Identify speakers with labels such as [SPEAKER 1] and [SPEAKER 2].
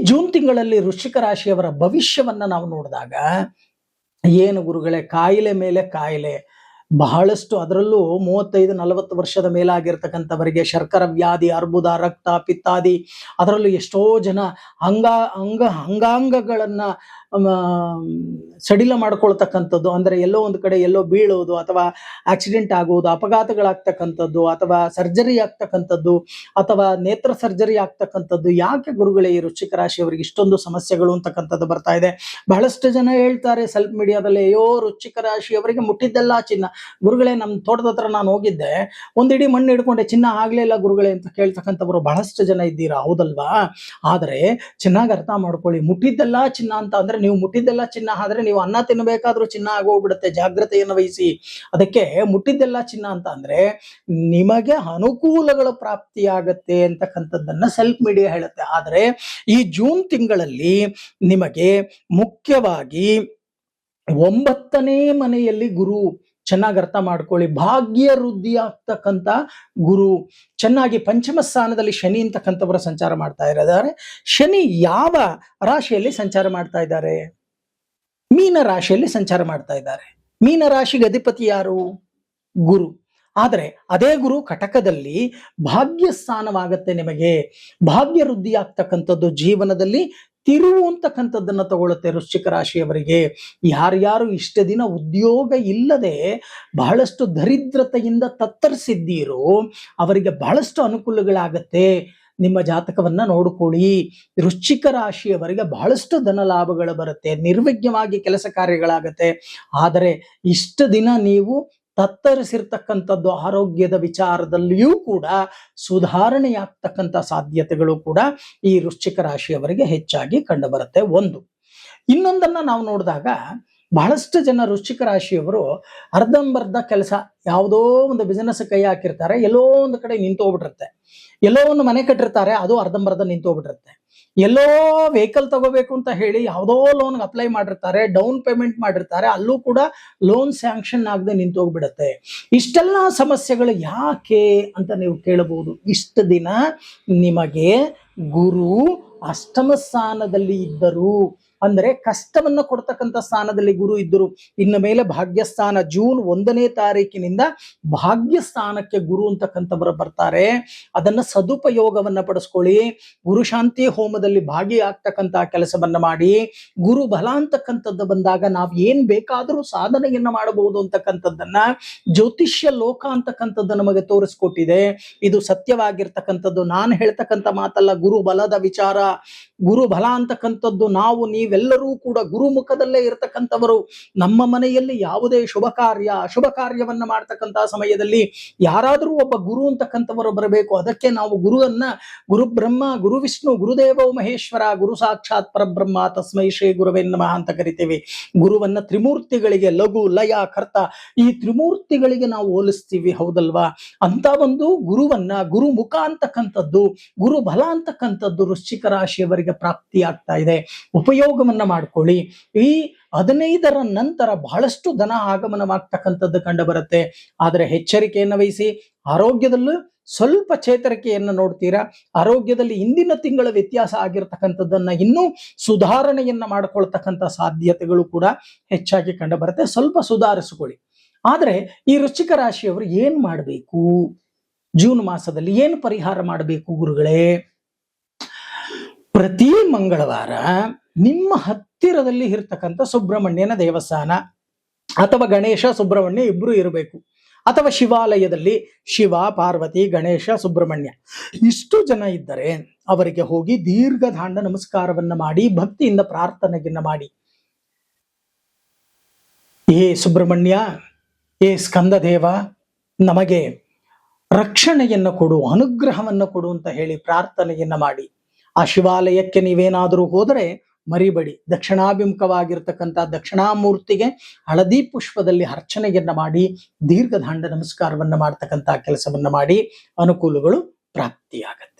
[SPEAKER 1] June ತಿಂಗಳಲ್ಲಿ ವೃಶ್ಚಿಕ ರಾಶಿಯವರ ಭವಿಷ್ಯವನ್ನ ನಾವು ನೋಡಿದಾಗ ಏನು ಗುರುಗಳೇ, ಕಾಯಿಲೆ ಮೇಲೆ ಕಾಯಿಲೆ ಬಹಳಷ್ಟು, ಅದರಲ್ಲೂ 35-40 ವರ್ಷದ ಮೇಲಾಗಿರ್ತಕ್ಕಂಥವರಿಗೆ ಶರ್ಕರ ವ್ಯಾಧಿ, ಅರ್ಬುದ, ರಕ್ತ ಪಿತ್ತಾದಿ, ಅದರಲ್ಲೂ ಎಷ್ಟೋ ಜನ ಅಂಗಾಂಗಗಳನ್ನ ಸಡಿಲ ಮಾಡ್ಕೊಳ್ತಕ್ಕಂಥದ್ದು, ಅಂದ್ರೆ ಎಲ್ಲೋ ಒಂದು ಕಡೆ ಎಲ್ಲೋ ಬೀಳೋದು ಅಥವಾ ಆಕ್ಸಿಡೆಂಟ್ ಆಗುವುದು, ಅಪಘಾತಗಳಾಗ್ತಕ್ಕಂಥದ್ದು ಅಥವಾ ಸರ್ಜರಿ ಆಗ್ತಕ್ಕಂಥದ್ದು ಅಥವಾ ನೇತ್ರ ಸರ್ಜರಿ ಆಗ್ತಕ್ಕಂಥದ್ದು. ಯಾಕೆ ಗುರುಗಳೇ ಈ ವೃಶ್ಚಿಕ ರಾಶಿಯವರಿಗೆ ಇಷ್ಟೊಂದು ಸಮಸ್ಯೆಗಳು ಅಂತಕ್ಕಂಥದ್ದು ಬರ್ತಾ ಇದೆ? ಬಹಳಷ್ಟು ಜನ ಹೇಳ್ತಾರೆ ಸೆಲ್ಫ್ ಮೀಡಿಯಾದಲ್ಲಿ, ಅಯ್ಯೋ ವೃಶ್ಚಿಕ ರಾಶಿಯವರಿಗೆ ಮುಟ್ಟಿದ್ದೆಲ್ಲ ಚಿನ್ನ. ಗುರುಗಳೇ, ನಮ್ಮ ತೋಟದ ಹತ್ರ ನಾನು ಹೋಗಿದ್ದೆ, ಒಂದಿಡೀ ಮಣ್ಣು ಹಿಡ್ಕೊಂಡೆ, ಚಿನ್ನ ಆಗ್ಲೇ ಇಲ್ಲ ಗುರುಗಳೇ ಅಂತ ಕೇಳ್ತಕ್ಕಂಥವ್ರು ಬಹಳಷ್ಟು ಜನ ಇದ್ದೀರಾ, ಹೌದಲ್ವಾ? ಆದ್ರೆ ಚೆನ್ನಾಗಿ ಅರ್ಥ ಮಾಡ್ಕೊಳ್ಳಿ, ಮುಟ್ಟಿದ್ದೆಲ್ಲ ಚಿನ್ನ ಅಂತ ಅಂದ್ರೆ ನೀವು ಮುಟ್ಟಿದ್ದೆಲ್ಲ ಚಿನ್ನ ಆದ್ರೆ ನೀವು ಅನ್ನ ತಿನ್ನಬೇಕಾದ್ರೂ ಚಿನ್ನ ಆಗೋಗ್ಬಿಡುತ್ತೆ. ಜಾಗ್ರತೆಯನ್ನು ವಹಿಸಿ. ಅದಕ್ಕೆ ಮುಟ್ಟಿದ್ದೆಲ್ಲ ಚಿನ್ನ ಅಂತ ಅಂದ್ರೆ ನಿಮಗೆ ಅನುಕೂಲಗಳ ಪ್ರಾಪ್ತಿಯಾಗತ್ತೆ ಅಂತಕ್ಕಂಥದ್ದನ್ನ ಸೆಲ್ಫ್ ಮೀಡಿಯಾ ಹೇಳುತ್ತೆ. ಆದ್ರೆ ಈ ಜೂನ್ ತಿಂಗಳಲ್ಲಿ ನಿಮಗೆ ಮುಖ್ಯವಾಗಿ 9ನೇ ಮನೆಯಲ್ಲಿ ಗುರು, ಚೆನ್ನಾಗಿ ಅರ್ಥ ಮಾಡ್ಕೊಳ್ಳಿ, ಭಾಗ್ಯ ವೃದ್ಧಿ ಆಗ್ತಕ್ಕಂಥ ಗುರು, ಚೆನ್ನಾಗಿ ಪಂಚಮ ಸ್ಥಾನದಲ್ಲಿ ಶನಿ ಅಂತಕ್ಕಂಥವರ ಸಂಚಾರ ಮಾಡ್ತಾ ಇದ್ದಾರೆ. ಶನಿ ಯಾವ ರಾಶಿಯಲ್ಲಿ ಸಂಚಾರ ಮಾಡ್ತಾ ಇದ್ದಾರೆ? ಮೀನ ರಾಶಿಯಲ್ಲಿ ಸಂಚಾರ ಮಾಡ್ತಾ ಇದ್ದಾರೆ. ಮೀನ ರಾಶಿಗೆ ಅಧಿಪತಿ ಯಾರು? ಗುರು. ಆದ್ರೆ ಅದೇ ಗುರು ಕಟಕದಲ್ಲಿ ಭಾಗ್ಯ ಸ್ಥಾನವಾಗತ್ತೆ. ನಿಮಗೆ ಭಾಗ್ಯ ವೃದ್ಧಿ ಆಗ್ತಕ್ಕಂಥದ್ದು, ಜೀವನದಲ್ಲಿ ತಿರುವು ಅಂತಕ್ಕಂಥದ್ದನ್ನ ತಗೊಳುತ್ತೆ ವೃಶ್ಚಿಕ ರಾಶಿಯವರಿಗೆ. ಯಾರ್ಯಾರು ಇಷ್ಟ ದಿನ ಉದ್ಯೋಗ ಇಲ್ಲದೆ ಬಹಳಷ್ಟು ದರಿದ್ರತೆಯಿಂದ ತತ್ತರಿಸಿದ್ದೀರೋ ಅವರಿಗೆ ಬಹಳಷ್ಟು ಅನುಕೂಲಗಳಾಗತ್ತೆ. ನಿಮ್ಮ ಜಾತಕವನ್ನ ನೋಡ್ಕೊಳ್ಳಿ. ವೃಶ್ಚಿಕ ರಾಶಿಯವರಿಗೆ ಬಹಳಷ್ಟು ಧನ ಲಾಭಗಳು ಬರುತ್ತೆ, ನಿರ್ವಿಘ್ನವಾಗಿ ಕೆಲಸ ಕಾರ್ಯಗಳಾಗತ್ತೆ. ಆದರೆ ಇಷ್ಟ ದಿನ ನೀವು ತತ್ತರಿಸಿರ್ತಕ್ಕಂಥದ್ದು ಆರೋಗ್ಯದ ವಿಚಾರದಲ್ಲಿಯೂ ಕೂಡ ಸುಧಾರಣೆಯಾಗ್ತಕ್ಕಂಥ ಸಾಧ್ಯತೆಗಳು ಕೂಡ ಈ ವೃಶ್ಚಿಕ ರಾಶಿಯವರಿಗೆ ಹೆಚ್ಚಾಗಿ ಕಂಡು ಬರುತ್ತೆ. ಇನ್ನೊಂದನ್ನ ನಾವು ನೋಡಿದಾಗ ಬಹಳಷ್ಟು ಜನ ವೃಶ್ಚಿಕ ರಾಶಿಯವರು ಅರ್ಧಂಬರ್ಧ ಕೆಲಸ, ಯಾವುದೋ ಒಂದು ಬಿಸಿನೆಸ್ ಕೈ ಹಾಕಿರ್ತಾರೆ, ಎಲ್ಲೋ ಒಂದು ಕಡೆ ನಿಂತೋಗ್ಬಿಟ್ಟಿರುತ್ತೆ. ಎಲ್ಲೋ ಒಂದು ಮನೆ ಕಟ್ಟಿರ್ತಾರೆ, ಅದು ಅರ್ಧಂಬರ್ಧ ನಿಂತೋಗ್ಬಿಟ್ಟಿರುತ್ತೆ. ಎಲ್ಲೋ ವೆಹಿಕಲ್ ತಗೋಬೇಕು ಅಂತ ಹೇಳಿ ಯಾವುದೋ ಲೋನ್ಗೆ ಅಪ್ಲೈ ಮಾಡಿರ್ತಾರೆ, ಡೌನ್ ಪೇಮೆಂಟ್ ಮಾಡಿರ್ತಾರೆ, ಅಲ್ಲೂ ಕೂಡ ಲೋನ್ ಸ್ಯಾಂಕ್ಷನ್ ಆಗದೆ ನಿಂತೋಗ್ಬಿಡುತ್ತೆ. ಇಷ್ಟೆಲ್ಲ ಸಮಸ್ಯೆಗಳು ಯಾಕೆ ಅಂತ ನೀವು ಕೇಳಬಹುದು. ಇಷ್ಟ ದಿನ ನಿಮಗೆ ಗುರು ಅಷ್ಟಮ ಸ್ಥಾನದಲ್ಲಿ ಇದ್ದರು, ಅಂದ್ರೆ ಕಷ್ಟವನ್ನ ಕೊಡ್ತಕ್ಕಂಥ ಸ್ಥಾನದಲ್ಲಿ ಗುರು ಇದ್ದರು. ಇನ್ನು ಮೇಲೆ ಭಾಗ್ಯಸ್ಥಾನ ಜೂನ್ 1ನೇ ತಾರೀಕಿನಿಂದ ಭಾಗ್ಯಸ್ಥಾನಕ್ಕೆ ಗುರು ಅಂತಕ್ಕಂಥವರು ಬರ್ತಾರೆ. ಅದನ್ನ ಸದುಪಯೋಗವನ್ನ ಪಡಿಸ್ಕೊಳ್ಳಿ. ಗುರು ಶಾಂತಿ ಹೋಮದಲ್ಲಿ ಭಾಗಿಯಾಗ್ತಕ್ಕಂಥ ಕೆಲಸವನ್ನ ಮಾಡಿ. ಗುರು ಬಲ ಅಂತಕ್ಕಂಥದ್ದು ಬಂದಾಗ ನಾವು ಏನ್ ಬೇಕಾದರೂ ಸಾಧನೆಯನ್ನ ಮಾಡಬಹುದು ಅಂತಕ್ಕಂಥದ್ದನ್ನ ಜ್ಯೋತಿಷ್ಯ ಲೋಕ ಅಂತಕ್ಕಂಥದ್ದು ನಮಗೆ ತೋರಿಸ್ಕೊಟ್ಟಿದೆ. ಇದು ಸತ್ಯವಾಗಿರ್ತಕ್ಕಂಥದ್ದು, ನಾನು ಹೇಳ್ತಕ್ಕಂಥ ಮಾತಲ್ಲ, ಗುರು ಬಲದ ವಿಚಾರ. ಗುರು ಬಲ ಅಂತಕ್ಕಂಥದ್ದು ನಾವು ನೀವೆಲ್ಲರೂ ಕೂಡ ಗುರುಮುಖದಲ್ಲೇ ಇರತಕ್ಕಂಥವರು. ನಮ್ಮ ಮನೆಯಲ್ಲಿ ಯಾವುದೇ ಶುಭ ಕಾರ್ಯ ಅಶುಭ ಕಾರ್ಯವನ್ನ ಮಾಡ್ತಕ್ಕಂಥ ಸಮಯದಲ್ಲಿ ಯಾರಾದರೂ ಒಬ್ಬ ಗುರು ಅಂತಕ್ಕಂಥವರು ಬರಬೇಕು. ಅದಕ್ಕೆ ನಾವು ಗುರುವನ್ನ ಗುರು ಬ್ರಹ್ಮ, ಗುರು ವಿಷ್ಣು, ಗುರುದೇವೋ ಮಹೇಶ್ವರ, ಗುರು ಸಾಕ್ಷಾತ್ ಪರಬ್ರಹ್ಮ ತಸ್ಮೈ ಶ್ರೀ ಗುರುವೇ ನಮಃ ಅಂತ ಕರಿತೇವೆ. ಗುರುವನ್ನ ತ್ರಿಮೂರ್ತಿಗಳಿಗೆ, ಲಘು ಲಯ ಕರ್ತ, ಈ ತ್ರಿಮೂರ್ತಿಗಳಿಗೆ ನಾವು ಹೋಲಿಸ್ತೀವಿ, ಹೌದಲ್ವಾ? ಅಂತ ಒಂದು ಗುರುವನ್ನ, ಗುರುಮುಖ ಅಂತಕ್ಕಂಥದ್ದು, ಗುರು ಬಲ ಅಂತಕ್ಕಂಥದ್ದು ವೃಶ್ಚಿಕ ರಾಶಿಯವರಿಗೆ ಪ್ರಾಪ್ತಿ ಆಗ್ತಾ ಇದೆ. ಉಪಯೋಗವನ್ನ ಮಾಡ್ಕೊಳ್ಳಿ. ಈ 15ರ ನಂತರ ಬಹಳಷ್ಟು ಧನ ಆಗಮನವಾಗ್ತಕ್ಕಂಥದ್ದು ಕಂಡು ಬರುತ್ತೆ. ಆದರೆ ಎಚ್ಚರಿಕೆಯನ್ನು ವಹಿಸಿ. ಆರೋಗ್ಯದಲ್ಲೂ ಸ್ವಲ್ಪ ಚೇತರಿಕೆಯನ್ನು ನೋಡ್ತೀರಾ. ಆರೋಗ್ಯದಲ್ಲಿ ಇಂದಿನ ತಿಂಗಳ ವ್ಯತ್ಯಾಸ ಆಗಿರ್ತಕ್ಕಂಥದ್ದನ್ನ ಇನ್ನೂ ಸುಧಾರಣೆಯನ್ನ ಮಾಡ್ಕೊಳ್ತಕ್ಕಂಥ ಸಾಧ್ಯತೆಗಳು ಕೂಡ ಹೆಚ್ಚಾಗಿ ಕಂಡು ಬರುತ್ತೆ. ಸ್ವಲ್ಪ ಸುಧಾರಿಸಿಕೊಳ್ಳಿ. ಆದ್ರೆ ಈ ವೃಶ್ಚಿಕ ರಾಶಿಯವರು ಏನ್ ಮಾಡಬೇಕು? ಜೂನ್ ಮಾಸದಲ್ಲಿ ಏನು ಪರಿಹಾರ ಮಾಡಬೇಕು ಗುರುಗಳೇ? ಪ್ರತಿ ಮಂಗಳವಾರ ನಿಮ್ಮ ಹತ್ತಿರದಲ್ಲಿ ಇರ್ತಕ್ಕಂಥ ಸುಬ್ರಹ್ಮಣ್ಯನ ದೇವಸ್ಥಾನ ಅಥವಾ ಗಣೇಶ ಸುಬ್ರಹ್ಮಣ್ಯ ಇಬ್ರು ಇರಬೇಕು, ಅಥವಾ ಶಿವಾಲಯದಲ್ಲಿ ಶಿವ, ಪಾರ್ವತಿ, ಗಣೇಶ, ಸುಬ್ರಹ್ಮಣ್ಯ ಇಷ್ಟು ಜನ ಇದ್ದರೆ ಅವರಿಗೆ ಹೋಗಿ ದೀರ್ಘದಾಂಡ ನಮಸ್ಕಾರವನ್ನ ಮಾಡಿ ಭಕ್ತಿಯಿಂದ ಪ್ರಾರ್ಥನೆಯನ್ನ ಮಾಡಿ, ಏ ಸುಬ್ರಹ್ಮಣ್ಯ, ಏ ಸ್ಕಂದದೇವ, ನಮಗೆ ರಕ್ಷಣೆಯನ್ನು ಕೊಡು, ಅನುಗ್ರಹವನ್ನು ಕೊಡು ಅಂತ ಹೇಳಿ ಪ್ರಾರ್ಥನೆಯನ್ನ ಮಾಡಿ. ಆ ಶಿವಾಲಯಕ್ಕೆ ನೀವೇನಾದರೂ ಹೋದರೆ ಮರಿಬೇಡಿ, ದಕ್ಷಿಣಾಭಿಮುಖವಾಗಿರ್ತಕ್ಕಂಥ ದಕ್ಷಿಣಾಮೂರ್ತಿಗೆ ಹಳದಿ ಪುಷ್ಪದಲ್ಲಿ ಅರ್ಚನೆಯನ್ನ ಮಾಡಿ ದೀರ್ಘದಾಂಡ ನಮಸ್ಕಾರವನ್ನ ಮಾಡ್ತಕ್ಕಂಥ ಕೆಲಸವನ್ನ ಮಾಡಿ ಅನುಕೂಲಗಳು ಪ್ರಾಪ್ತಿಯಾಗತ್ತೆ.